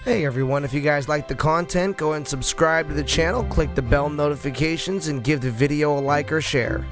Hey everyone, if you guys like the content, go and subscribe to the channel, click the bell notifications, and give the video a like or share.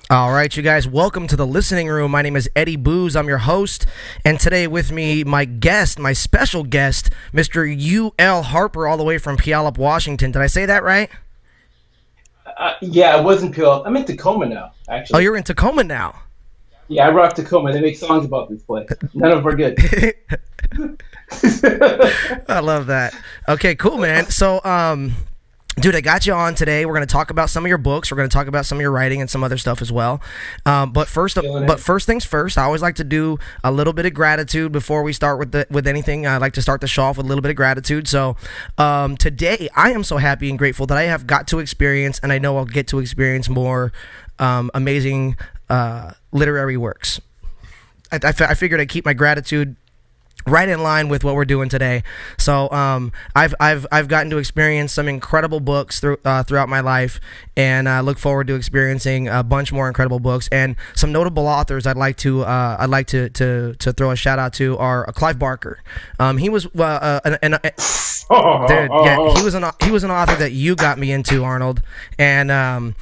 All right, you guys, welcome to the listening room. My name is Eddie Booz. I'm your host, and today with me, my special guest, Mr. U.L Harper, all the way from Puyallup, Washington. Did I say that right? Yeah, I was in Puyallup. I'm in Tacoma now, actually. Oh, you're in Tacoma now? Yeah, I rock Tacoma. They make songs about this place. None of them are good. I love that. Okay, cool, man. So, dude, I got you on today. We're going to talk about some of your books. We're going to talk about some of your writing and some other stuff as well. But first things first, I always like to do a little bit of gratitude before we start with anything. I like to start the show off with a little bit of gratitude. So today, I am so happy and grateful that I have got to experience, and I know I'll get to experience more amazing literary works. I figured I'd keep my gratitude right in line with what we're doing today. So I've gotten to experience some incredible books throughout my life, and I look forward to experiencing a bunch more incredible books. And some notable authors I'd like to throw a shout out to are Clive Barker. He was dude, yeah, he was an author that you got me into, Arnold, and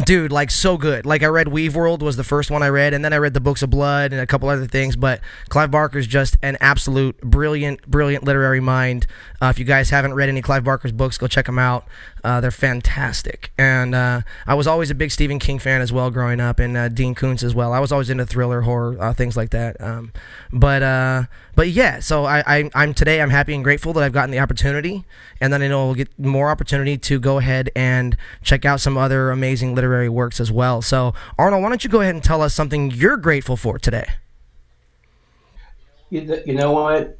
dude, like, so good. Like, I read Weave World was the first one I read, and then I read the Books of Blood and a couple other things, but Clive Barker's just an absolute brilliant literary mind. If you guys haven't read any Clive Barker's books, go check them out. They're fantastic. And I was always a big Stephen King fan as well growing up, and Dean Koontz as well. I was always into thriller, horror, things like that. But yeah, so I'm today I'm happy and grateful that I've gotten the opportunity, and then I know we'll get more opportunity to go ahead and check out some other amazing literary works as well. So Arnold, why don't you go ahead and tell us something you're grateful for today? You know what?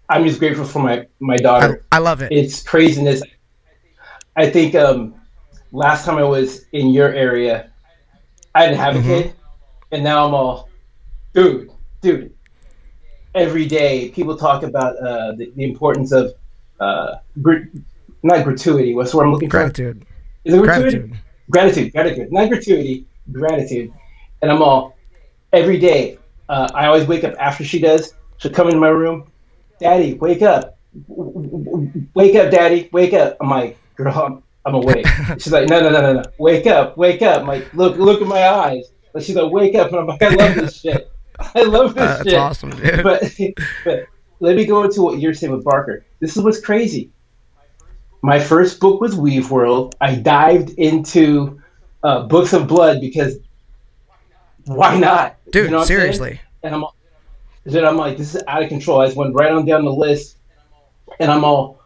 I'm just grateful for my daughter. I love it. It's craziness. I think last time I was in your area, I didn't have a kid, and now I'm all, dude. Every day, people talk about the importance of not gratuity. What's the word I'm looking for? Gratitude. Is it gratuity? Gratitude. Not gratuity, gratitude. And I'm all, every day, I always wake up after she does. She'll come into my room, Daddy, wake up. Wake up, Daddy, wake up. I'm like, girl, I'm awake. She's like, no. Wake up. I'm like, look at my eyes. And she's like, wake up. And I'm like, I love this shit. I love this shit. That's awesome, dude. But let me go into what you're saying with Barker. This is what's crazy. My first book was Weave World. I dived into Books of Blood because why not? Dude, you know what seriously. And I'm like, this is out of control. I just went right on down the list, and I'm all,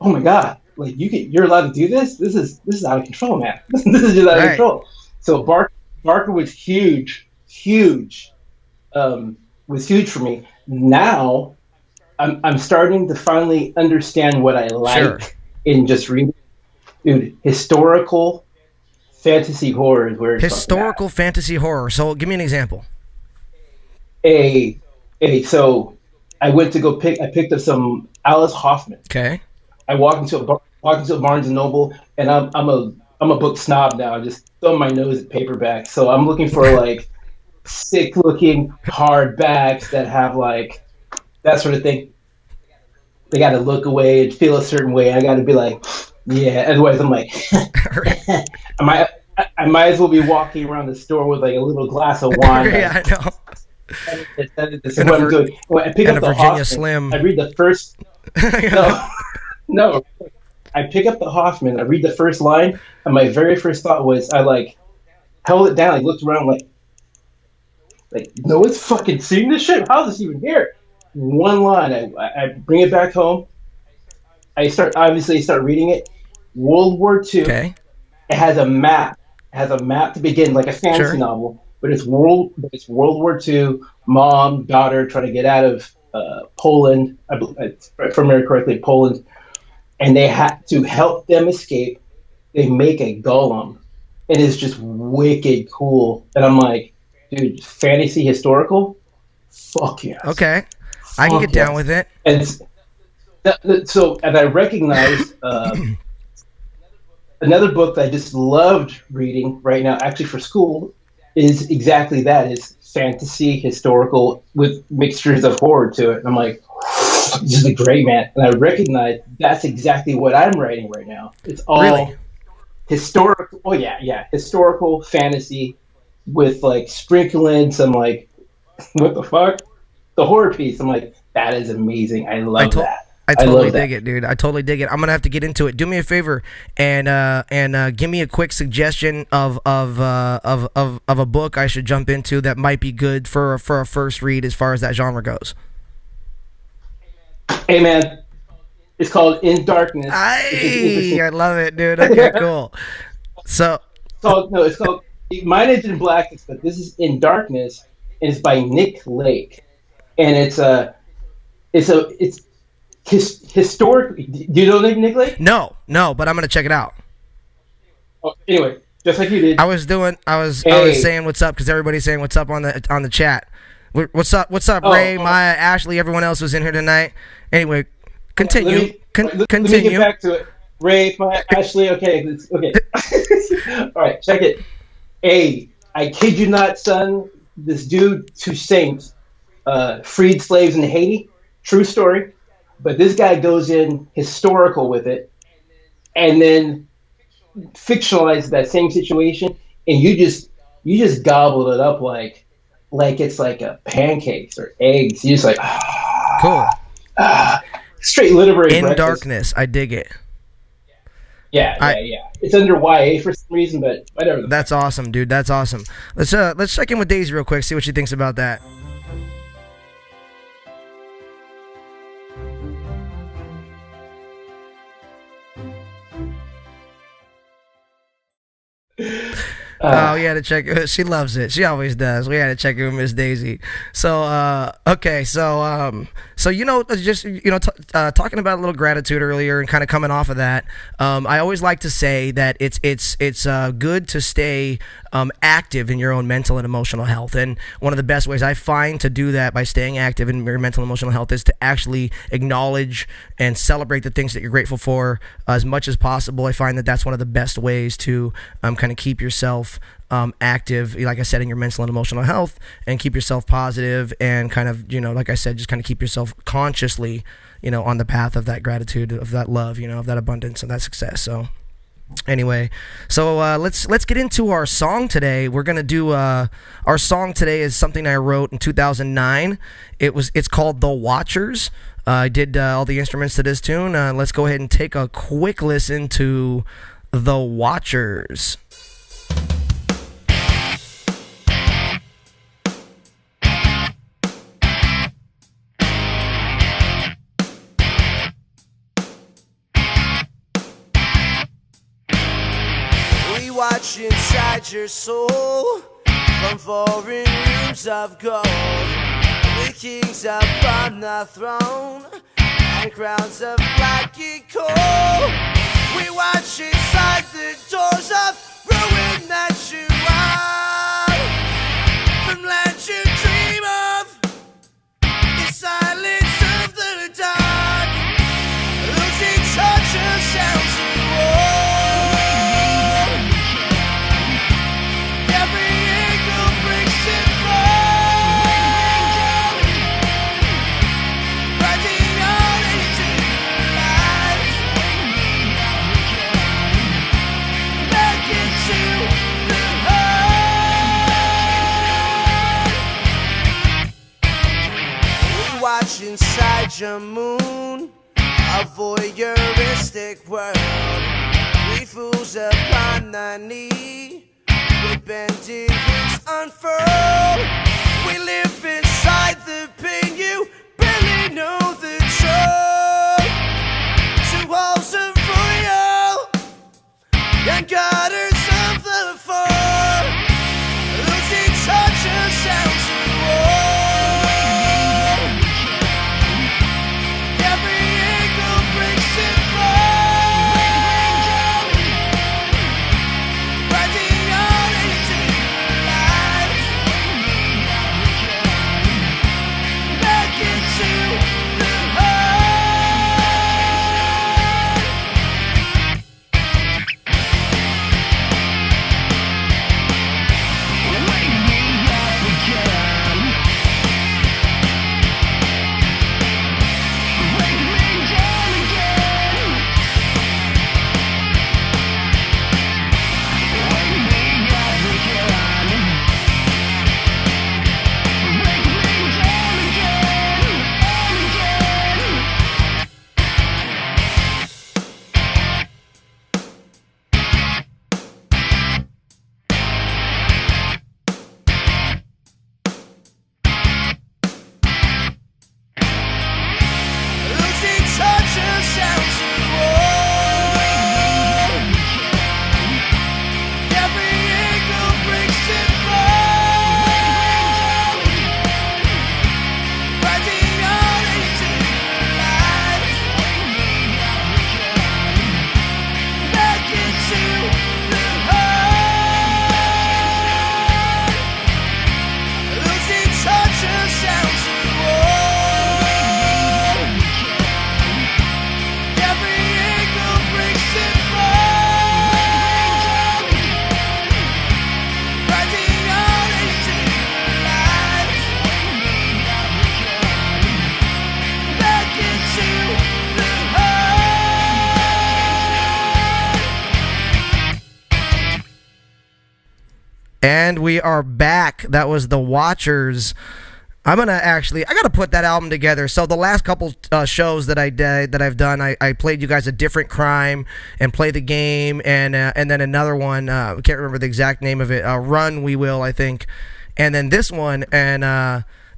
oh my god, like you're allowed to do this? This is out of control, man. This is just out of control. So Barker was huge. Was huge for me. Now I'm starting to finally understand what I like in just reading. Dude, historical fantasy horror is where it's historical fantasy horror. So give me an example. So I went to I picked up some Alice Hoffman. Okay. I walked into a Barnes and Noble, and I'm a book snob now. I just thumb my nose at paperback. So I'm looking for like sick looking hardbacks that have like that sort of thing. They got to look away and feel a certain way. I got to be like, yeah. Otherwise, I'm like, I might as well be walking around the store with like a little glass of wine. Yeah, I know. This is what I'm doing. When I pick up the Virginia Hoffman, Slim. I read the first. No. I pick up the Hoffman. I read the first line, and my very first thought was, I like held it down. I looked around, like no one's fucking seeing this shit. How is this even here? One line. I bring it back home. I start reading it. World War II. Okay. It has a map. It has a map to begin, like a fantasy Sure. novel, but it's World War II. Mom, daughter trying to get out of Poland. If I remember correctly, Poland, and they had to help them escape. They make a golem. It is just wicked cool, and I'm like, dude, fantasy historical. Fuck yes, Okay. I can get fuck down yes. with it. And so, and I recognize another book that I just loved reading right now, actually for school, is exactly that. Is fantasy historical with mixtures of horror to it. And I'm like, this is great, man. And I recognize that's exactly what I'm writing right now. It's Really? all historical. Oh yeah, yeah, historical fantasy with like sprinkling some like what the fuck, the horror piece. I'm like, that is amazing. I I love told. that. I I totally love dig that. it, dude. I totally dig it. I'm gonna have to get into it. Do me a favor and give me a quick suggestion of a book I should jump into that might be good for a first read as far as that genre goes. Hey man, it's called In Darkness, which is interesting. I love it, dude. Okay, cool. So, It's called Mine is in Blackness, but this is In Darkness, and it's by Nick Lake, and it's historic. Do you know Nick Lake? no, no, but I'm gonna check it out. Oh, anyway, just like you did. I was Hey, saying what's up because everybody's saying what's up on the chat. What's up? What's up, oh, Ray, oh, Maya, Ashley? Everyone else was in here tonight. Anyway, let continue. me let me get Continue. back to it. Ray, Ashley, okay, okay. All right, check it. Hey, I kid you not, son. This dude, Toussaint, freed slaves in Haiti. True story. But this guy goes in historical with it, and then fictionalizes that same situation, and you just gobbled it up like it's like a pancakes or eggs. You just like Cool. straight literary In breakfast. darkness, I dig it. Yeah, I yeah, yeah. It's under YA for some reason, but whatever. That's awesome, dude. That's awesome. Let's check in with Daisy real quick. See what she thinks about that. Oh, we had to check. She loves it. She always does. We had to check in with Miss Daisy. So, okay. So just talking about a little gratitude earlier and kind of coming off of that. I always like to say that it's good to stay active in your own mental and emotional health. And one of the best ways I find to do that by staying active in your mental and emotional health is to actually acknowledge and celebrate the things that you're grateful for as much as possible. I find that that's one of the best ways to kind of keep yourself active, like I said, in your mental and emotional health, and keep yourself positive and kind of, like I said, just kind of keep yourself consciously, on the path of that gratitude, of that love, of that abundance and that success. So anyway, so let's get into our song today. We're gonna do our song today is something I wrote in 2009. It's called The Watchers. I did all the instruments to this tune. Let's go ahead and take a quick listen to The Watchers. Watch inside your soul from foreign rooms of gold, with kings upon the throne and crowns of black and coal. We watch inside the doors of ruin that you are, from land you dream of, the silence of the dark, losing touch of sounds and war. Inside your moon, a voyeuristic world. We fools upon the knee, with bended hips unfurled. We live inside the pain, you barely know the truth. To And we are back. That was The Watchers. I gotta put that album together. So the last couple shows that I've done, I played you guys A Different Crime and Play the Game, and then another one, I can't remember the exact name of it, Run We Will, I think, and then this one, and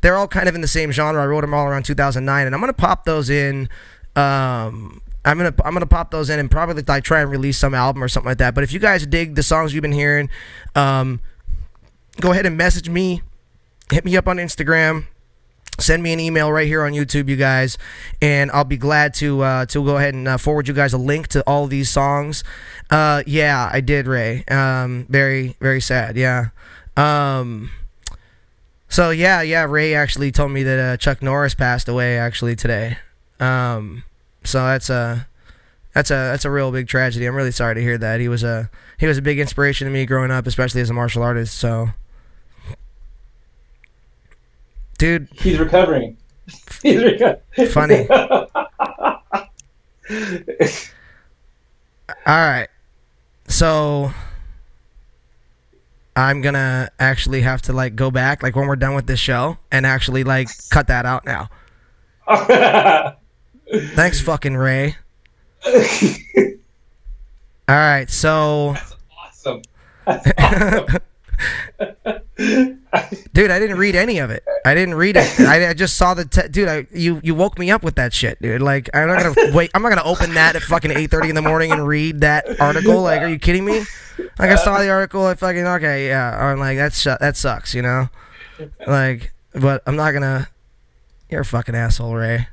they're all kind of in the same genre. I wrote them all around 2009, and I'm gonna pop those in. I'm gonna pop those in and probably like try and release some album or something like that. But if you guys dig the songs you've been hearing, go ahead and message me. Hit me up on Instagram. Send me an email right here on YouTube, you guys, and I'll be glad to go ahead and forward you guys a link to all these songs. Yeah, I did, Ray. Very, very sad. Yeah. So yeah, Ray actually told me that Chuck Norris passed away actually today. So that's a real big tragedy. I'm really sorry to hear that. He was a big inspiration to me growing up, especially as a martial artist. So. Dude, he's recovering. Funny. All right. So I'm gonna actually have to like go back like when we're done with this show and actually like cut that out now. Thanks, fucking Ray. All right, so that's awesome. That's awesome. Dude, I didn't read any of it. I didn't read it. I just saw the dude. You woke me up with that shit, dude. Like I'm not gonna wait. I'm not gonna open that at fucking 8:30 in the morning and read that article. Like, are you kidding me? Like I saw the article. I fucking okay, yeah. I'm like that sucks, you know. Like, but I'm not gonna. You're a fucking asshole, Ray.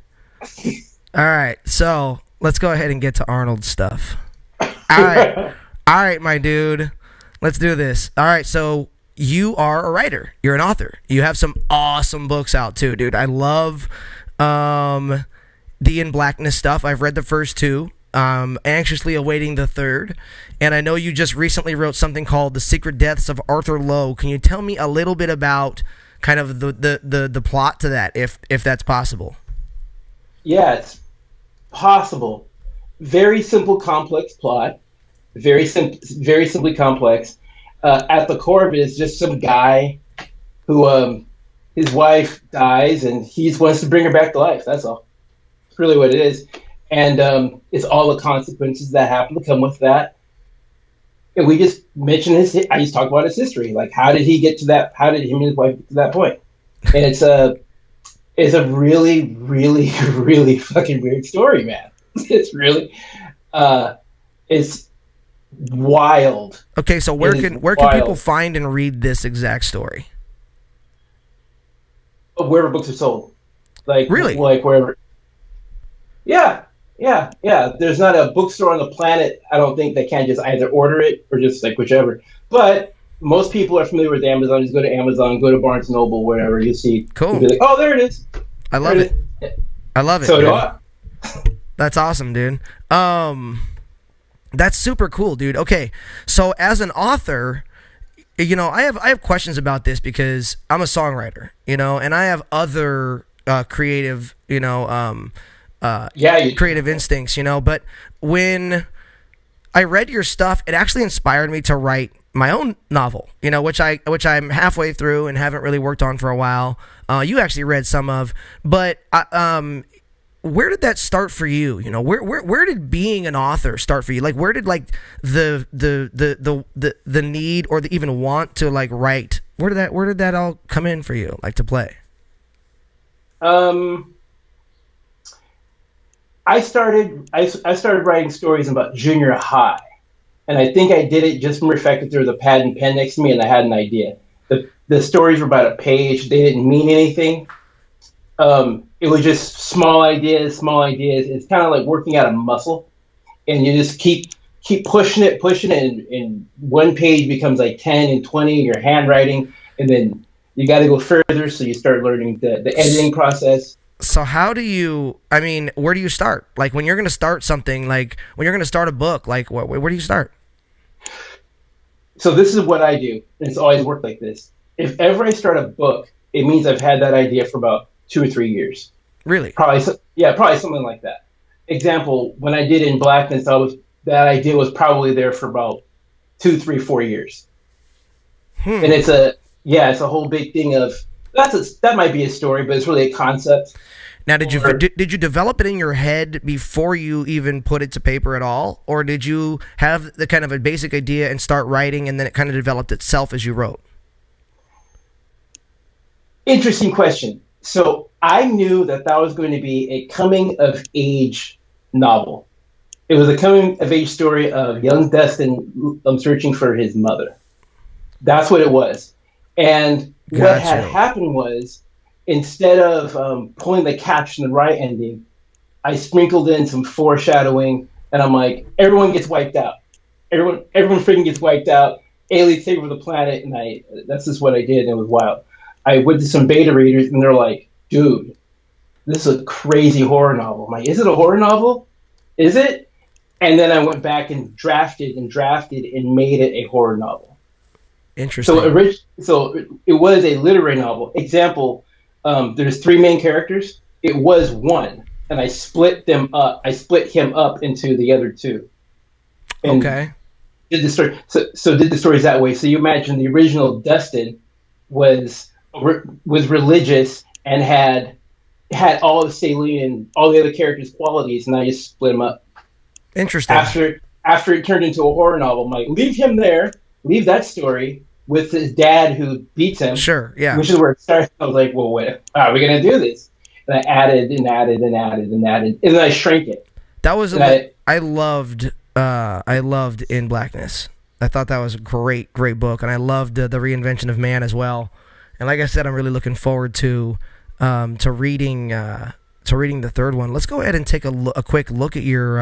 All right, so let's go ahead and get to Arnold's stuff. All right, my dude. Let's do this. All right, so you are a writer. You're an author. You have some awesome books out too, dude. I love the In Blackness stuff. I've read the first two. Anxiously awaiting the third. And I know you just recently wrote something called The Secret Deaths of Arthur Lowe. Can you tell me a little bit about kind of the plot to that, if that's possible? Yeah, it's possible. Very simple, complex plot. Very simply complex. At the core of it is just some guy who his wife dies and he wants to bring her back to life. That's all. That's really what it is. And it's all the consequences that happen to come with that. And we just mention I just talk about his history. Like, how did he get to that? How did him and his wife get to that point? And it's a really, really, really fucking weird story, man. It's really, it's wild. Okay, so where can people find and read this exact story? Wherever books are sold. Like, really? Like wherever. Yeah. There's not a bookstore on the planet, I don't think, that can't just either order it or just like whichever. But most people are familiar with Amazon. Just go to Amazon, go to Barnes & Noble, wherever you see. Cool. You'll be like, oh, there it is. I love it. I love it. So do I. That's awesome, dude. That's super cool, dude. Okay, so as an author, you know, I have questions about this because I'm a songwriter, you know, and I have other creative, you know, creative instincts, you know. But when I read your stuff, it actually inspired me to write my own novel, you know, which I'm halfway through and haven't really worked on for a while. You actually read some of, but where did that start for you? You know, where did being an author start for you? Like, where did like the need or the even want to like write? Where did that all come in for you? Like, to play? I started writing stories about junior high, and I think I did it just from the fact that there was a pad and pen next to me, and I had an idea. The stories were about a page. They didn't mean anything. It was just small ideas. It's kind of like working out a muscle, and you just keep pushing it, and one page becomes like 10 and 20, your handwriting, and then you got to go further, so you start learning the editing process. So where do you start? Like, when you're going to start something, like when you're going to start a book, like where do you start? So this is what I do, and it's always worked like this. If ever I start a book, it means I've had that idea for about 2 or 3 years. Really? Probably something like that. Example, when I did In Blackness, that idea was probably there for about 2, 3, 4 years. And it's a whole big thing of that might be a story, but it's really a concept. Now, did you develop it in your head before you even put it to paper at all, or did you have the kind of a basic idea and start writing, and then it kind of developed itself as you wrote? Interesting question. So I knew that was going to be a coming of age novel. It was a coming of age story of young Dustin searching for his mother. That's what it was. And what had happened was, instead of pulling the caption and right ending, I sprinkled in some foreshadowing, and I'm like, everyone gets wiped out. Everyone freaking gets wiped out. Aliens take over the planet, and that's just what I did, and it was wild. I went to some beta readers, and they're like, dude, this is a crazy horror novel. I'm like, is it a horror novel? Is it? And then I went back and drafted and made it a horror novel. Interesting. So it was a literary novel. Example, there's 3 main characters. It was 1, and I split them up. I split him up into the other 2. And okay. Did the story. So did the stories that way. So you imagine the original Dustin was religious and had all of Celine and all the other characters' qualities, and I just split them up. Interesting. After it turned into a horror novel, I'm like, leave him there, leave that story with his dad who beats him. Sure, yeah. Which is where it starts. I was like, well, wait, how are we going to do this? And I added and added and added and added, and then I shrank it. That was I loved In Blackness. I thought that was a great book, and I loved the reinvention of man as well. And like I said, I'm really looking forward to reading the third one. Let's go ahead and take a quick look at your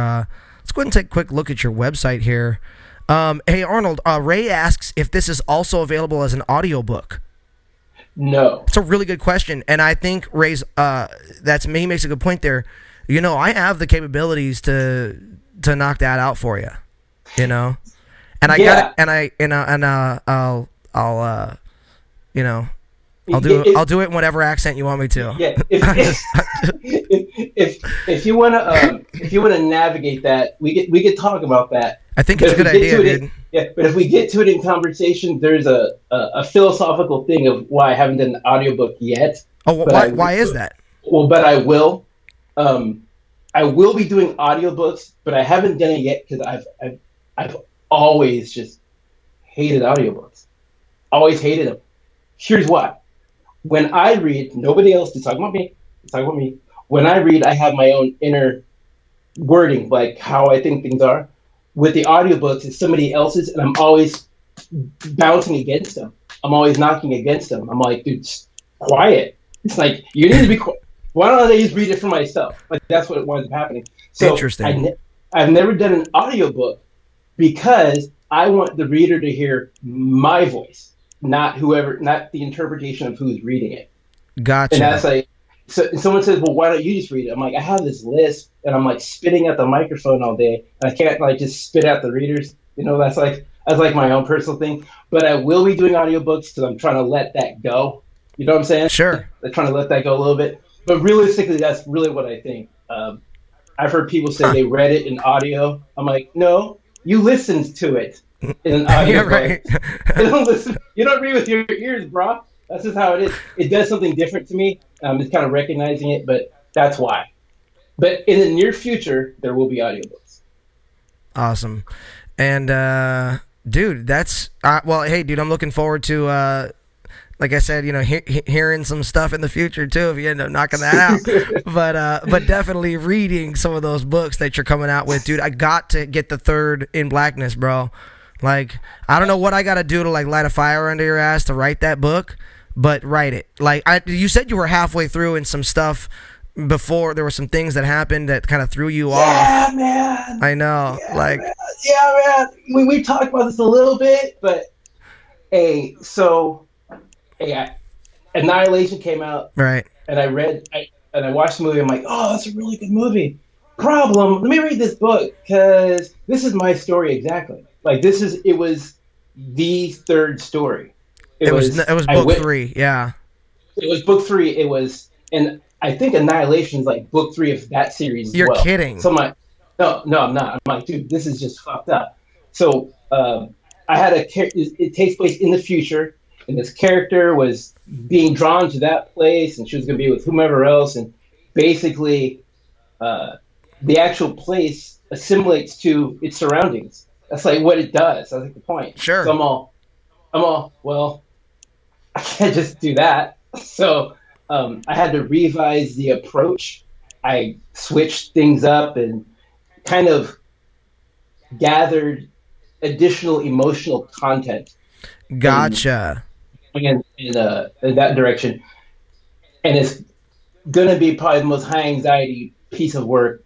website here. Hey Arnold, Ray asks if this is also available as an audiobook. No. It's a really good question, and I think Ray's he makes a good point there. You know, I have the capabilities to knock that out for you. You know, and I'll do it in whatever accent you want me to. Yeah. If you wanna navigate that, we could talk about that. I think it's a good idea, dude. But if we get to it in conversation, there's a philosophical thing of why I haven't done an audiobook yet. Oh, why is that? Well, but I will. I will be doing audiobooks, but I haven't done it yet because I've always just hated audiobooks. Always hated them. Here's why. When I read, nobody else is talking about me. It's talking about me. When I read, I have my own inner wording, like how I think things are. With the audiobooks, it's somebody else's, and I'm always bouncing against them. I'm always knocking against them. I'm like, dude, quiet. It's like, you need to be quiet. Why don't I just read it for myself? Like, that's what winds up happening. So interesting. I've never done an audiobook because I want the reader to hear my voice, not the interpretation of who's reading it. Gotcha. And that's like, so someone says, well, why don't you just read it? I'm like, I have this list, and I'm like spitting at the microphone all day, and I can't like just spit at the readers. You know, that's like my own personal thing. But I will be doing audiobooks because I'm trying to let that go. You know what I'm saying? Sure. I'm trying to let that go a little bit. But realistically, that's really what I think. I've heard people say they read it in audio. I'm like, no, you listened to it in an audio. Right. You don't listen. You don't read with your ears, bro. That's just how it is. It does something different to me. I'm just kind of recognizing it, but that's why. But in the near future, there will be audiobooks. Awesome. And, dude, that's... well, hey, dude, I'm looking forward to... like I said, you know, hearing some stuff in the future too if you end up knocking that out. But definitely reading some of those books that you're coming out with, dude. I got to get the third In Blackness, bro. Like, I don't know what I got to do to like light a fire under your ass to write that book, but write it. Like, you said you were halfway through and some stuff before there were some things that happened that kind of threw you off. Yeah, man. I know. Yeah, like, man. Yeah, man. We talked about this a little bit, but hey, so. Hey, Annihilation came out, right? And I watched the movie. I'm like, oh, that's a really good movie. Problem, let me read this book because this is my story exactly. Like it was the third story. It was book 3, yeah. It was book 3. And I think Annihilation is like book 3 of that series. You're as well. Kidding? So I'm like, no, I'm not. I'm like, dude, this is just fucked up. So I had it takes place in the future, and this character was being drawn to that place, and she was going to be with whomever else, and basically, the actual place assimilates to its surroundings. That's like what it does. That's like the point. Sure. So I'm all, well, I can't just do that. So I had to revise the approach. I switched things up and kind of gathered additional emotional content. Gotcha. In that direction. And it's going to be probably the most high anxiety piece of work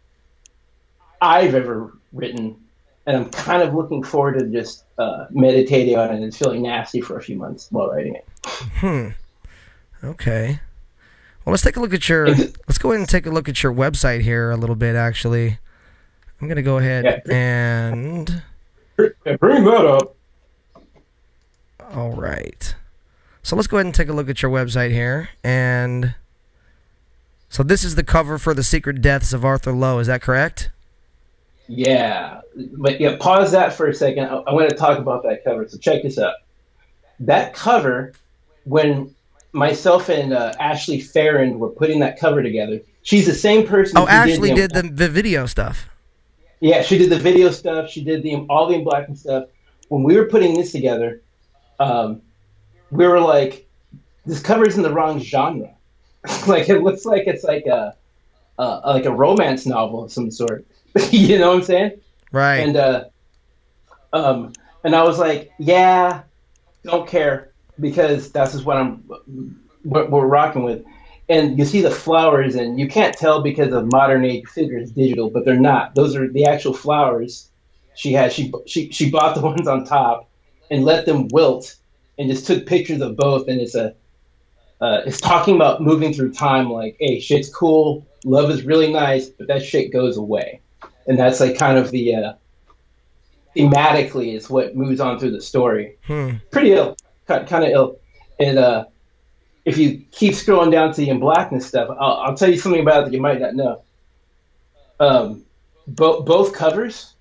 I've ever written. And I'm kind of looking forward to just meditating on it and feeling nasty for a few months while writing it. Okay. Well, let's take a look at let's go ahead and take a look at your website here a little bit, actually. I'm going to go ahead and bring that up. All right. So let's go ahead and take a look at your website here. And so this is the cover for The Secret Deaths of Arthur Lowe. Is that correct? Yeah. But yeah, pause that for a second. I want to talk about that cover. So check this out. That cover, when myself and Ashley Farrand were putting that cover together, she's the same person. Oh, Ashley did the video stuff. Yeah, she did the video stuff. She did all the unblacking stuff. When we were putting this together, we were like, this cover's in the wrong genre. Like, it looks like it's like a romance novel of some sort. You know what I'm saying? Right. And I was like, yeah, don't care, because that's just what we're rocking with. And you see the flowers, and you can't tell because of modern age figures digital, but they're not. Those are the actual flowers she had. She bought the ones on top and let them wilt, and just took pictures of both. And it's talking about moving through time. Like, hey, shit's cool, love is really nice, but that shit goes away. And that's like kind of the thematically is what moves on through the story. Pretty ill, kind of ill. And if you keep scrolling down to the In Blackness stuff, I'll tell you something about it that you might not know. Both covers,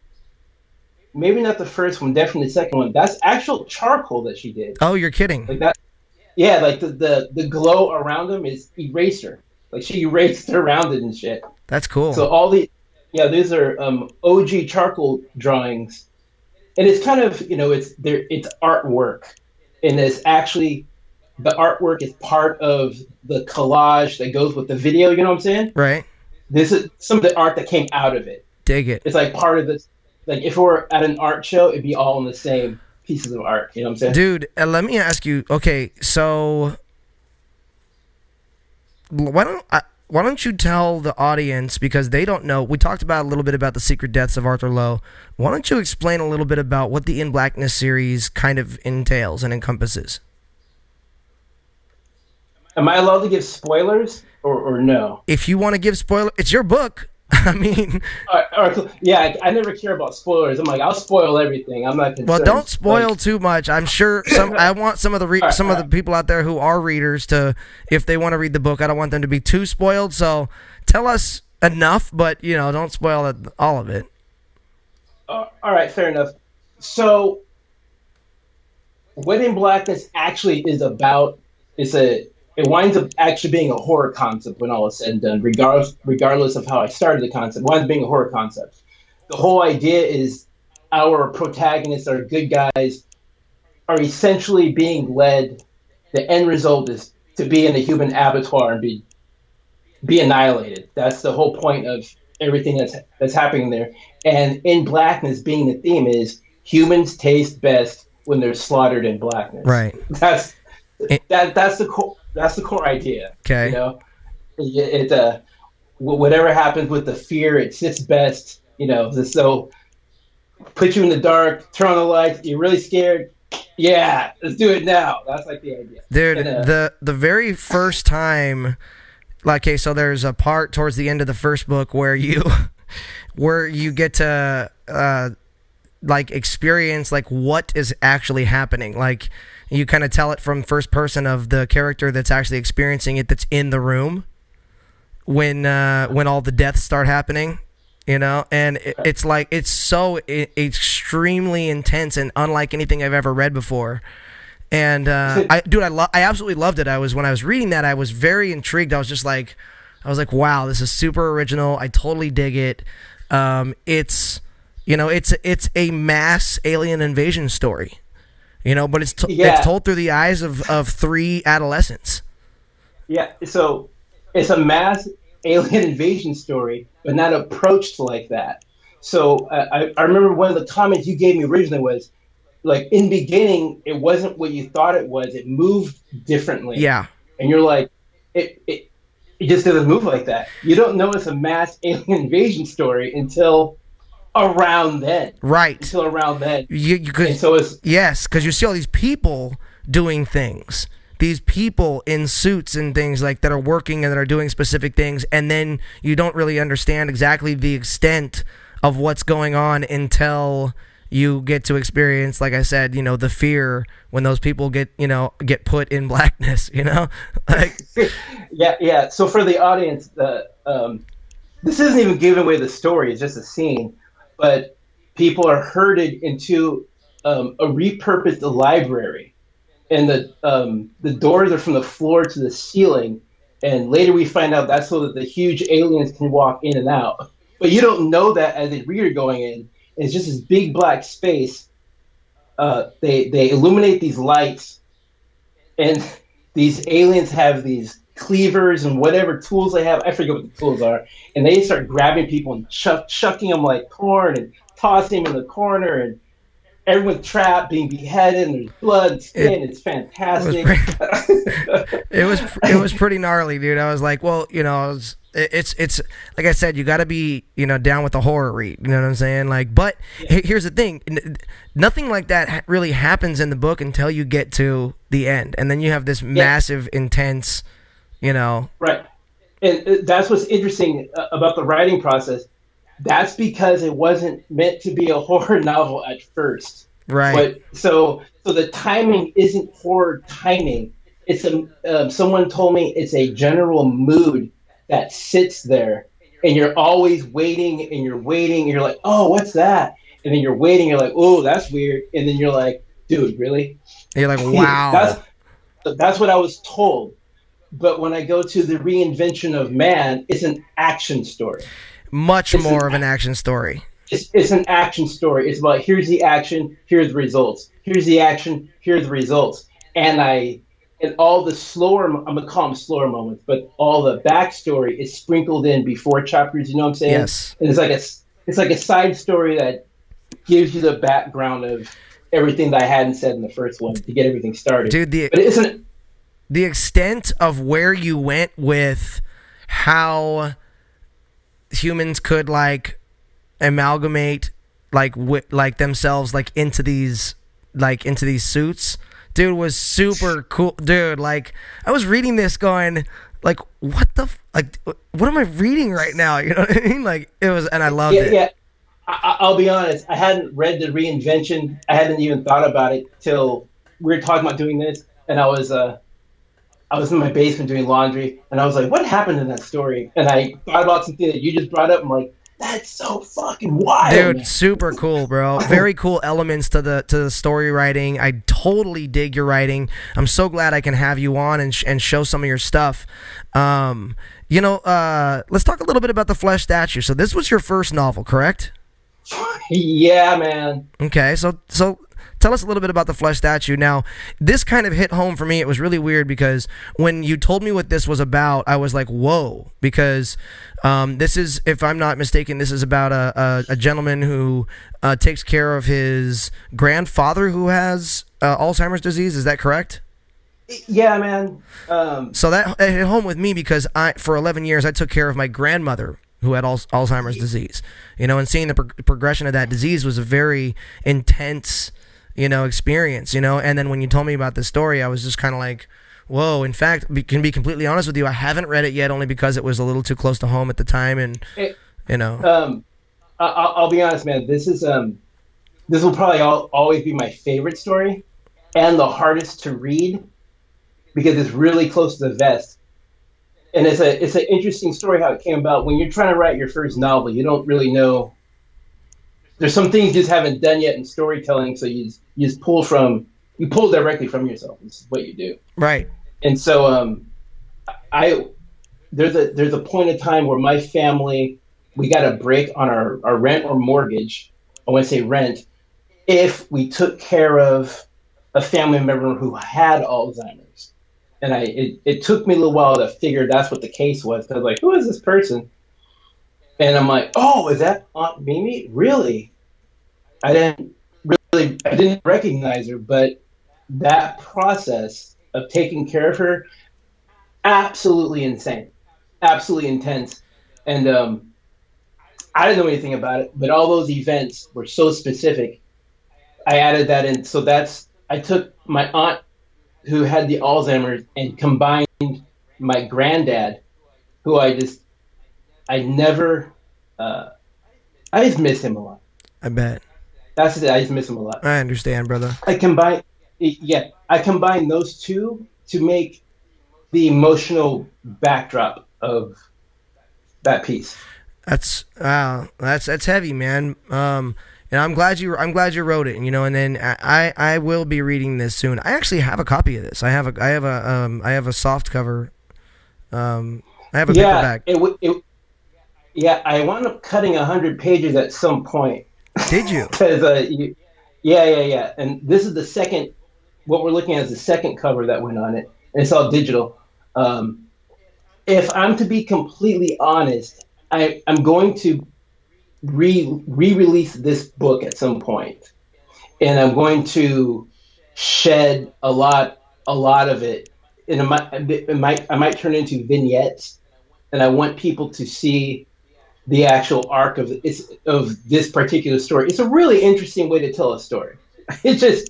maybe not the first one, definitely the second one, that's actual charcoal that she did. Oh, you're kidding. Like that. Yeah, like the glow around them is eraser. Like she erased around it and shit. That's cool. So these are OG charcoal drawings. And it's kind of, it's artwork. And it's actually, the artwork is part of the collage that goes with the video, you know what I'm saying? Right. This is some of the art that came out of it. Dig it. It's like part of this, like if we're at an art show, it'd be all in the same pieces of art, you know what I'm saying? Dude, let me ask you, okay, so why don't you tell the audience, because they don't know, we talked about a little bit about The Secret Deaths of Arthur Lowe. Why don't you explain a little bit about what the In Blackness series kind of entails and encompasses? Am I allowed to give spoilers or no? If you want to give spoilers, it's your book. I mean, all right, yeah, I never care about spoilers. I'm like, I'll spoil everything. I'm not concerned. Well, don't spoil too much. I'm sure I want some of the people out there who are readers to, if they want to read the book, I don't want them to be too spoiled. So tell us enough, but don't spoil all of it. All right, fair enough. So, what In Blackness actually is about it winds up actually being a horror concept when all is said and done, regardless of how I started the concept. It winds up being a horror concept. The whole idea is our protagonists, our good guys, are essentially being led. The end result is to be in a human abattoir and be annihilated. That's the whole point of everything that's happening there. And In Blackness being the theme is humans taste best when they're slaughtered in blackness. Right. That's the core. That's the core idea. Okay. Whatever happens with the fear, it sits best. So put you in the dark, turn on the lights. You're really scared. Yeah, let's do it now. That's like the idea. Dude, the very first time, okay, so there's a part towards the end of the first book where you get to experience what is actually happening. Like, you kind of tell it from first person of the character that's actually experiencing it, that's in the room when all the deaths start happening, and it's so extremely intense and unlike anything I've ever read before. And I absolutely loved it. When I was reading that, I was very intrigued. I was like, wow, this is super original. I totally dig it. It's a mass alien invasion story, but it's told through the eyes of 3 adolescents. Yeah, so it's a mass alien invasion story, but not approached like that. So I remember one of the comments you gave me originally was, like, in the beginning, it wasn't what you thought it was. It moved differently. Yeah. And you're like, it just doesn't move like that. You don't know it's a mass alien invasion story until around then. Right. Until around then. Yes, because you see all these people doing things. These people in suits and things like that are working and that are doing specific things, and then you don't really understand exactly the extent of what's going on until you get to experience, like I said, the fear when those people get put in blackness, like. Yeah. So for the audience, this isn't even giving away the story; it's just a scene. But people are herded into a repurposed library, and the doors are from the floor to the ceiling. And later we find out that's so that the huge aliens can walk in and out. But you don't know that as a reader going in. It's just this big black space. They illuminate these lights, and these aliens have these cleavers and whatever tools they have. I forget what the tools are. And they start grabbing people and chucking them like corn and tossing them in the corner. And everyone's trapped, being beheaded, and there's blood and skin. It's fantastic. It was pretty gnarly, dude. I was like, well, it's like I said, you got to be down with the horror read. You know what I'm saying? Like, but here's the thing: nothing like that really happens in the book until you get to the end, and then you have this massive, intense, Right, and that's what's interesting about the writing process. That's because it wasn't meant to be a horror novel at first. Right. But so the timing isn't horror timing. It's someone told me it's a general mood that sits there, and you're always waiting, and you're waiting, and you're like, oh, what's that? And then you're waiting, you're like, oh, that's weird. And then you're like, dude, really? And you're like, wow. That's what I was told. But when I go to the reinvention of man, it's an action story. Much more of an action story. It's an action story. It's about, here's the action, here's the results. Here's the action, here's the results. And all the slower, I'm going to call them slower moments, but all the backstory is sprinkled in before chapters, you know what I'm saying? Yes. And it's like a side story that gives you the background of everything that I hadn't said in the first one to get everything started. Dude, but isn't the extent of where you went with how humans could like amalgamate like themselves like into these suits, dude, was super cool. Dude, like I was reading this going like, what am I reading right now? You know what I mean? Like it was, and I loved it. Yeah. I'll be honest, I hadn't read the reinvention. I hadn't even thought about it till we were talking about doing this, and I was in my basement doing laundry, and I was like, what happened in that story? And I thought about something that you just brought up. I'm like, that's so fucking wild. Dude, man. Super cool, bro. Very cool elements to the story writing. I totally dig your writing. I'm so glad I can have you on and show some of your stuff. Let's talk a little bit about The Flesh Statue. So this was your first novel, correct? Yeah, man. Okay, so tell us a little bit about The Flesh Statue. Now, this kind of hit home for me. It was really weird because when you told me what this was about, I was like, whoa, because this is, if I'm not mistaken, this is about a gentleman who takes care of his grandfather who has Alzheimer's disease. Is that correct? Yeah, man. So that hit home with me because for 11 years, I took care of my grandmother who had Alzheimer's disease, and seeing the progression of that disease was a very intense, experience, and then when you told me about this story, I was just kind of like, whoa. In fact, can be completely honest with you, I haven't read it yet only because it was a little too close to home at the time, and, I'll be honest, man, this will probably always be my favorite story and the hardest to read because it's really close to the vest. And it's an interesting story how it came about. When you're trying to write your first novel, you don't really know. there's some things you just haven't done yet in storytelling, so you just pull directly from yourself. This is what you do. Right. And so there's a point in time where my family, we got a break on our rent or mortgage. I want to say rent, if we took care of a family member who had Alzheimer's. And it took me a little while to figure that's what the case was. I was like, who is this person? And I'm like, oh, is that Aunt Mimi? Really? I didn't recognize her, but that process of taking care of her, absolutely insane, absolutely intense. And I didn't know anything about it, but all those events were so specific. I added that in. So I took my aunt who had the Alzheimer's and combined my granddad, who I just miss him a lot. I bet. That's it. I just miss him a lot. I understand, brother. I combine those two to make the emotional backdrop of that piece. That's heavy, man. And I'm glad you wrote it, And then I will be reading this soon. I actually have a copy of this. I have a soft cover. I have a paperback. I wound up cutting 100 pages at some point. Did you? Because yeah. And this is the second. What we're looking at is the second cover that went on it, and it's all digital. If I'm to be completely honest, I'm going to re-release this book at some point, and I'm going to shed a lot of it, and I might turn into vignettes, and I want people to see the actual arc of this particular story. It's a really interesting way to tell a story. It's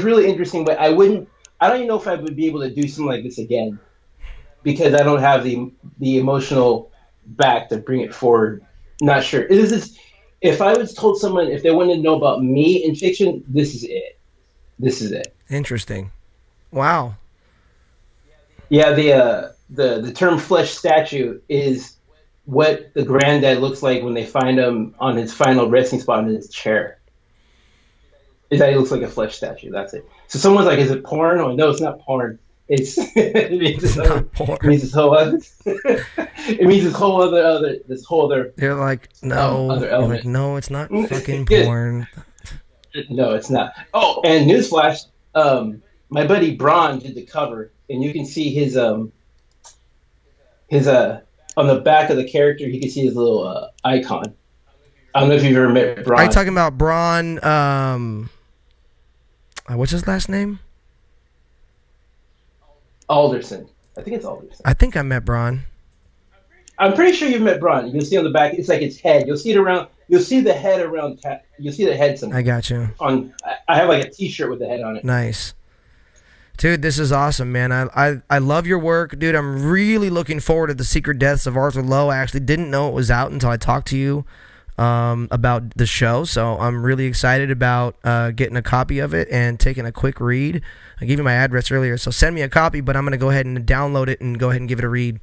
really interesting, but I don't even know if I would be able to do something like this again, because I don't have the emotional back to bring it forward. Not sure. If I was told someone, if they wanted to know about me in fiction, this is it. This is it. Interesting. Wow. Yeah, the term flesh statue is what the granddad looks like when they find him on his final resting spot in his chair. Is that he looks like a flesh statue. That's it. So someone's like, is it porn? Oh, no, it's not porn. It's not porn. It means this whole other. It means this whole other. You're like, no. Other element. Like, no, it's not fucking porn. No, it's not. Oh, and newsflash, my buddy Braun did the cover, and you can see his on the back of the character, you can see his little icon. I don't know if you've ever met Braun. Are you talking about Braun? What's his last name? Alderson. I think it's Alderson. I think I met Braun. I'm pretty sure you've met Braun. You'll see on the back, it's like its head. You'll see it around. You'll see the head around. You'll see the head somewhere. I got you. I have like a T-shirt with the head on it. Nice. Dude, this is awesome, man. I love your work. Dude, I'm really looking forward to The Secret Deaths of Arthur Lowe. I actually didn't know it was out until I talked to you about the show, so I'm really excited about getting a copy of it and taking a quick read. I gave you my address earlier, so send me a copy, but I'm going to go ahead and download it and go ahead and give it a read.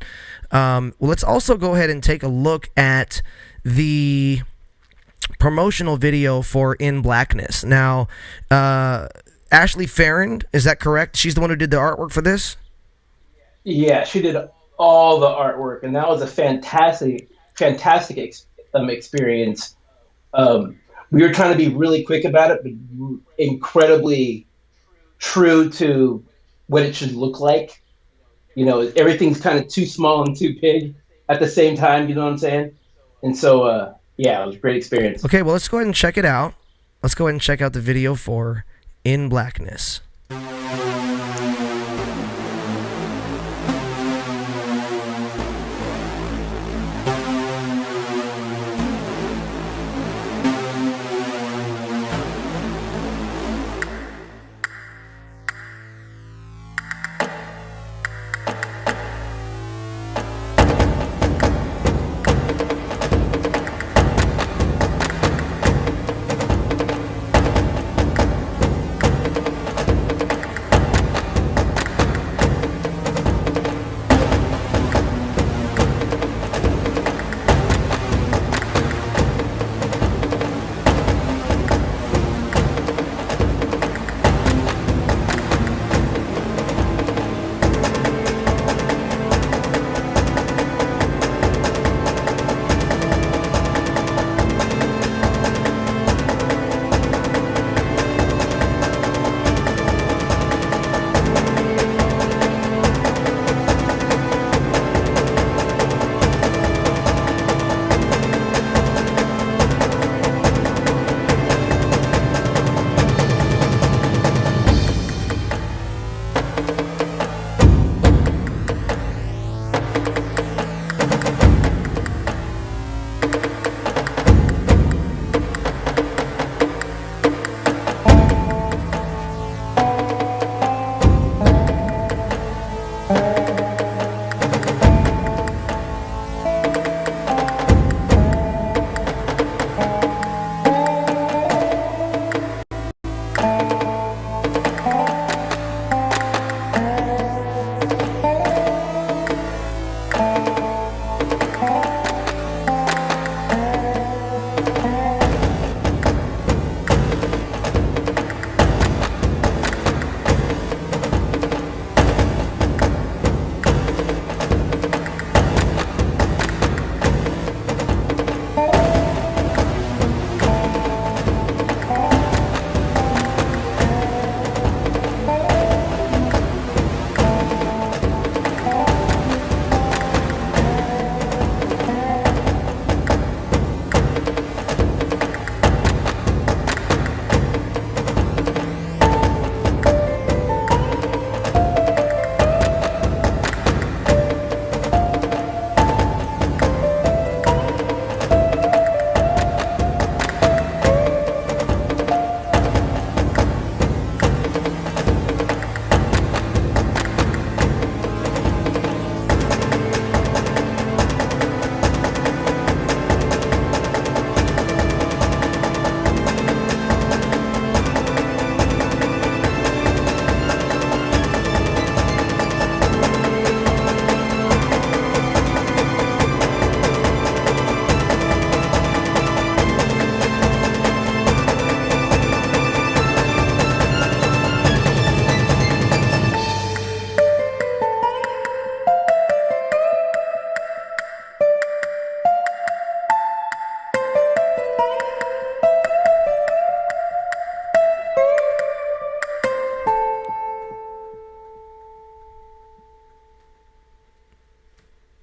Well, let's also go ahead and take a look at the promotional video for In Blackness. Now, Ashley Farron, is that correct? She's the one who did the artwork for this? Yeah, she did all the artwork, and that was a fantastic experience. We were trying to be really quick about it, but incredibly true to what it should look like. Everything's kind of too small and too big at the same time, you know what I'm saying? And so, yeah, it was a great experience. Okay, well, let's go ahead and check it out. Let's go ahead and check out the video for In Blackness.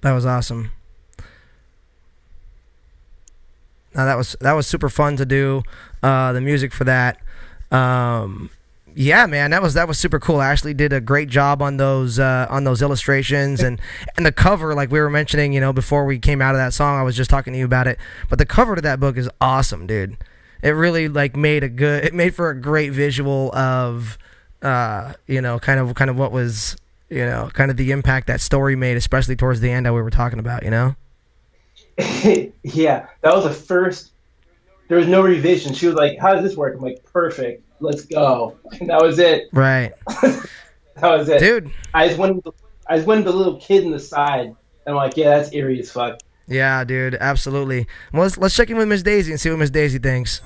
That was awesome. Now that was super fun to do, the music for that. Yeah, man, that was super cool. Ashley did a great job on those illustrations and the cover, like we were mentioning, before we came out of that song. I was just talking to you about it, but the cover to that book is awesome, dude. It really made for a great visual of, kind of what was, kind of the impact that story made, especially towards the end that we were talking about, Yeah, that was the first. There was no revision. She was like, "How does this work?" I'm like, "Perfect. Let's go." And that was it. Right. That was it, dude. I just went the little kid in the side, and I'm like, "Yeah, that's eerie as fuck." Yeah, dude, absolutely. Well, let's check in with Miss Daisy and see what Miss Daisy thinks.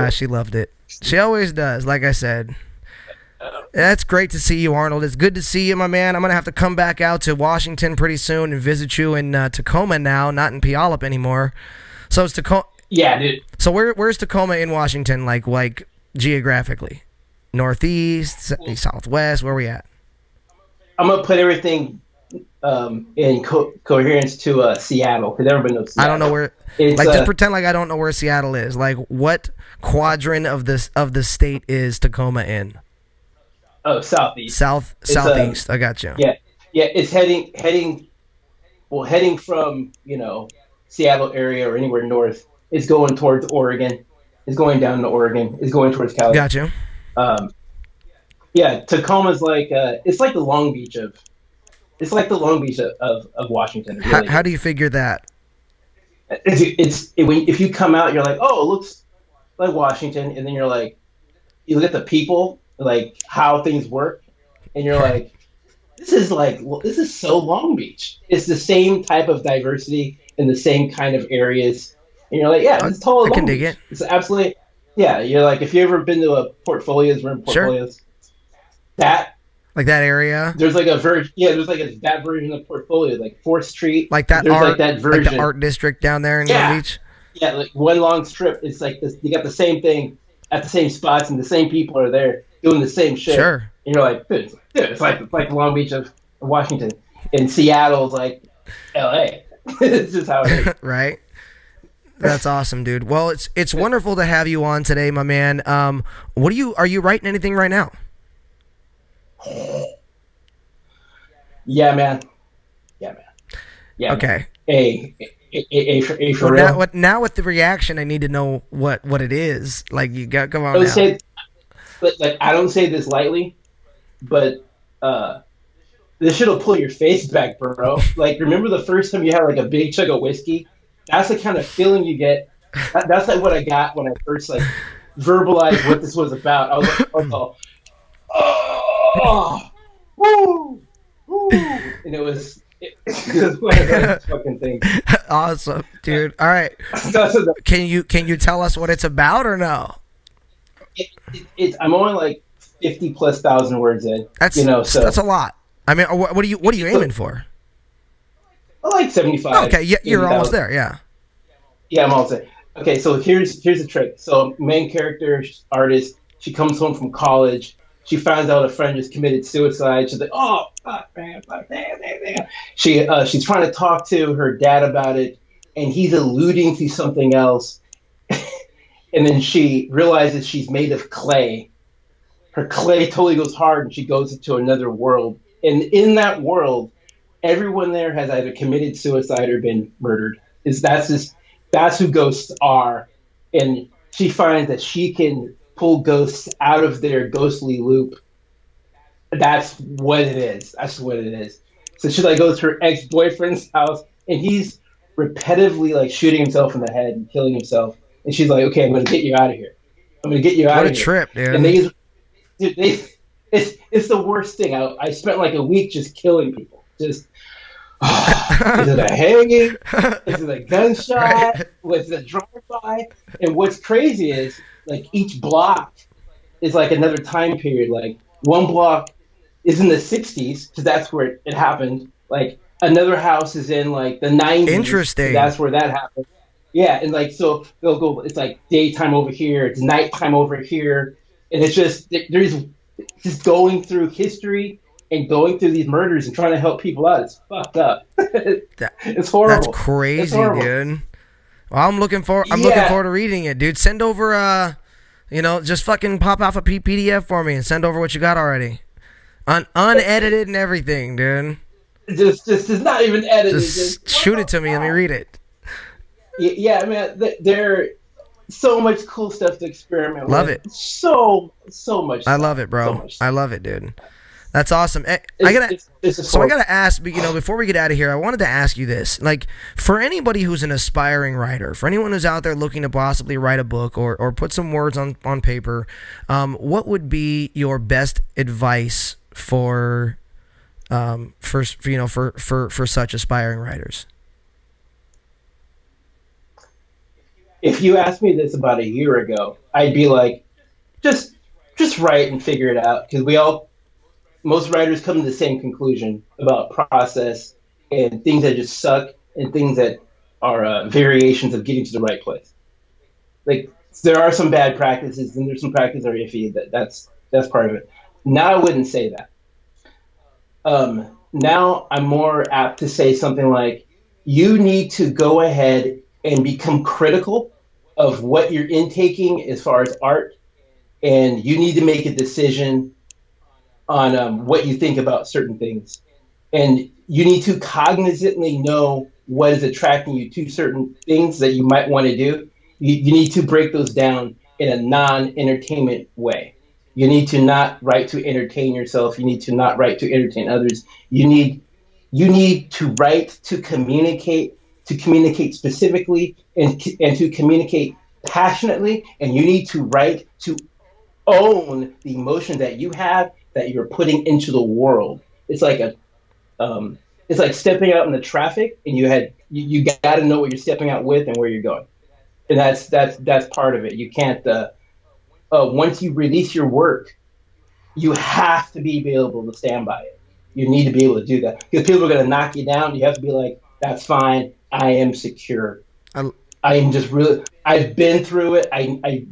She loved it. She always does, like I said. That's great to see you, Arnold. It's good to see you, my man. I'm going to have to come back out to Washington pretty soon and visit you in Tacoma now, not in Puyallup anymore. So it's Tacoma. Yeah, dude. So where's Tacoma in Washington, like geographically? Northeast, southwest, where are we at? I'm going to put everything in coherence to Seattle, because everybody knows Seattle. I don't know where. Just pretend like I don't know where Seattle is. Like, what quadrant of the state is Tacoma in? Oh, southeast. Southeast. I got you. Yeah. It's heading from Seattle area or anywhere north. It's going towards Oregon. It's going down to Oregon. It's going towards California. Got you. Yeah, Tacoma's like it's like the Long Beach of Washington. Really. How do you figure that? If you come out, you're like, oh, it looks like Washington, and then you're like, you look at the people, like how things work, and you're like, this is so Long Beach. It's the same type of diversity in the same kind of areas, and you're like, yeah, it's totally. I can Long dig Beach. it. It's absolutely, yeah. You're like, if you ever been to a Portfolios, we're in Portfolios. Sure. Like that area. There's like a version. Yeah, there's like that version of Portfolio, like 4th Street. Like that there's art, like that version. Like the art district down there in Long Beach. Yeah, like one long strip. It's like this. You got the same thing at the same spots, and the same people are there doing the same shit. Sure. And you're like, dude, it's like Long Beach of Washington, and Seattle's like L.A. It's just how it is. Right. That's awesome, dude. Well, it's wonderful to have you on today, my man. Are you writing anything right now? Yeah, man. Yeah. Okay. Man. For real. Now with the reaction, I need to know what it is. Like, you got come on. I don't say this lightly, but this shit'll pull your face back, bro. Like, remember the first time you had like a big chug of whiskey? That's the kind of feeling you get. That's like what I got when I first like verbalized what this was about. I was like, oh, woo, and it was one of those fucking things. Awesome, dude. All right. Can you tell us what it's about or no? I'm only like 50,000+ words in. That's a lot. I mean, what are you aiming for? I like 75. Okay, you're almost there. Yeah. Yeah, I'm almost there. Okay, so here's the trick. So main character, artist, she comes home from college. She finds out a friend just committed suicide. She's like, oh, fuck, man, fuck, damn. She's trying to talk to her dad about it, and he's alluding to something else. And then she realizes she's made of clay. Her clay totally goes hard, and she goes into another world. And in that world, everyone there has either committed suicide or been murdered. That's who ghosts are. And she finds that she can pull ghosts out of their ghostly loop. That's what it is. So she like goes to her ex-boyfriend's house, and he's repetitively like shooting himself in the head and killing himself. And she's like, "Okay, I'm gonna get you out of here. I'm gonna get you out of here." What a trip, dude! And it's the worst thing. I spent like a week just killing people. Just is it a hanging? Is it a gunshot? Right. Was it a drive-by? And what's crazy is like each block is like another time period. Like one block is in the 60s because that's where it happened. Like another house is in like the 90s. Interesting. That's where that happened. Yeah, and like so they'll go. It's like daytime over here. It's nighttime over here, and it's just there's just going through history and going through these murders and trying to help people out. It's fucked up. That, It's that's horrible. It's crazy, horrible. dude. Well, I'm looking Yeah, forward to reading it, dude. Send over just fucking pop off a PDF for me and send over what you got already. Unedited and everything, dude. just not even edited. Just shoot it to me. Let me read it. Yeah, man. There so much cool stuff to experiment Love with. it. So much. I Stuff. love it, So bro. much. Stuff. I love it, dude. That's awesome. It's just So I horrible. gotta ask, before we get out of here, I wanted to ask you this: like, for anybody who's an aspiring writer, for anyone who's out there looking to possibly write a book or put some words on paper, what would be your best advice for such aspiring writers? If you asked me this about a year ago, I'd be like, just write and figure it out because most writers come to the same conclusion about process and things that just suck and things that are variations of getting to the right place. Like there are some bad practices and there's some practices that are iffy. That's part of it. Now I wouldn't say that. Now I'm more apt to say something like, you need to go ahead and become critical of what you're intaking as far as art, and you need to make a decision on what you think about certain things. And you need to cognizantly know what is attracting you to certain things that you might want to do. You need to break those down in a non-entertainment way. You need to not write to entertain yourself. You need to not write to entertain others. You need to write to communicate specifically and to communicate passionately. And you need to write to own the emotion that you have that you're putting into the world. It's like stepping out in the traffic, and you got to know what you're stepping out with and where you're going, and that's part of it. You can't once you release your work, you have to be able to stand by it. You need to be able to do that because people are going to knock you down. You have to be like, that's fine. I am secure. I, I am just really. I've been through it. I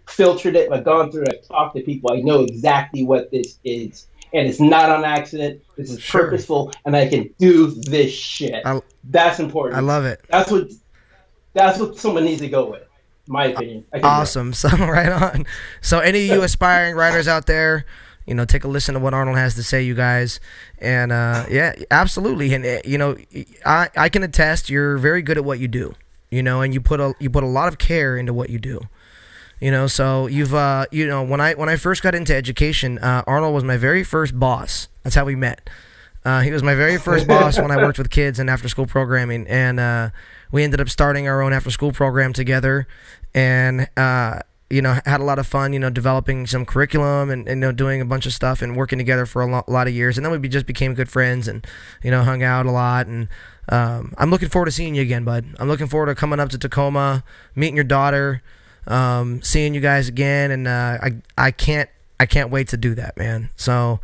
filtered it. I've gone through it. I've talked to people. I know exactly what this is. And it's not on accident. This is Sure. purposeful, and I can do this shit. That's important. I love it. That's what someone needs to go with. My opinion. Awesome. So right on. So any of you aspiring writers out there, take a listen to what Arnold has to say, you guys. And yeah, absolutely. And I can attest you're very good at what you do. And you put a lot of care into what you do. So you've when I first got into education, Arnold was my very first boss. That's how we met. He was my very first boss when I worked with kids in after school programming, and we ended up starting our own after school program together, and had a lot of fun, developing some curriculum and doing a bunch of stuff and working together for a lot of years, and then we just became good friends and hung out a lot. And I'm looking forward to seeing you again, bud. I'm looking forward to coming up to Tacoma, meeting your daughter. Seeing you guys again, and I can't wait to do that, man. So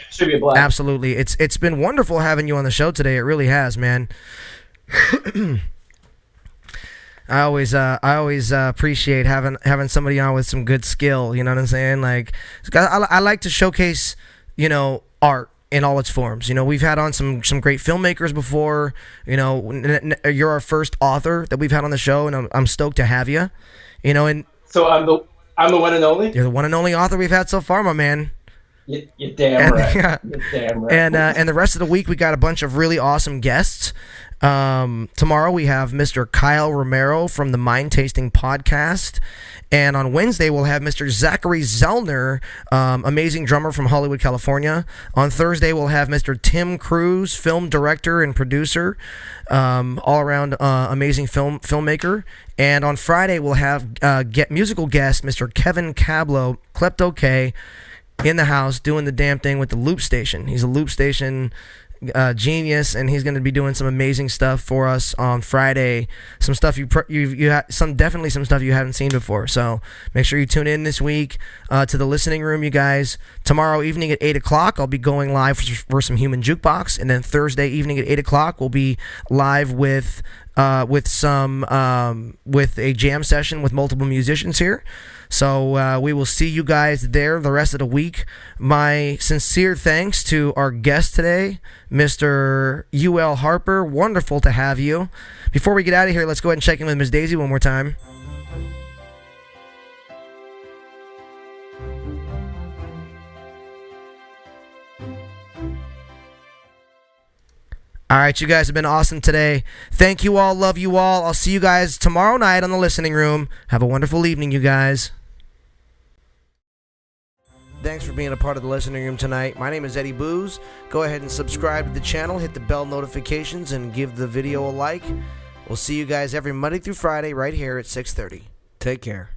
Should be a blast. absolutely, it's been wonderful having you on the show today. It really has, man. I always appreciate having somebody on with some good skill. You know what I'm saying? Like, I like to showcase art in all its forms. We've had on some great filmmakers before. You're our first author that we've had on the show, and I'm stoked to have you. And So I'm the one and only. you're the one and only author we've had so far, my man. You're damn right. Yeah. You're damn right. And the rest of the week we got a bunch of really awesome guests. Tomorrow we have Mr. Kyle Romero from the Mind Tasting Podcast. And on Wednesday, we'll have Mr. Zachary Zellner, amazing drummer from Hollywood, California. On Thursday, we'll have Mr. Tim Cruz, film director and producer, all-around amazing filmmaker. And on Friday, we'll have musical guest Mr. Kevin Cablo, Klepto K, in the house doing the damn thing with the Loop Station. He's a Loop Station genius, and he's going to be doing some amazing stuff for us on Friday. Some stuff definitely some stuff you haven't seen before. So make sure you tune in this week to the listening room, you guys. Tomorrow evening at 8:00, I'll be going live for some Human Jukebox, and then Thursday evening at 8:00, we'll be live with with a jam session with multiple musicians here. So we will see you guys there the rest of the week. My sincere thanks to our guest today, Mr. U.L Harper. Wonderful to have you. Before we get out of here, let's go ahead and check in with Ms. Daisy one more time. All right, you guys have been awesome today. Thank you all. Love you all. I'll see you guys tomorrow night on the listening room. Have a wonderful evening, you guys. Thanks for being a part of the listening room tonight. My name is Eddie Booze. Go ahead and subscribe to the channel, hit the bell notifications, and give the video a like. We'll see you guys every Monday through Friday right here at 6:30. Take care.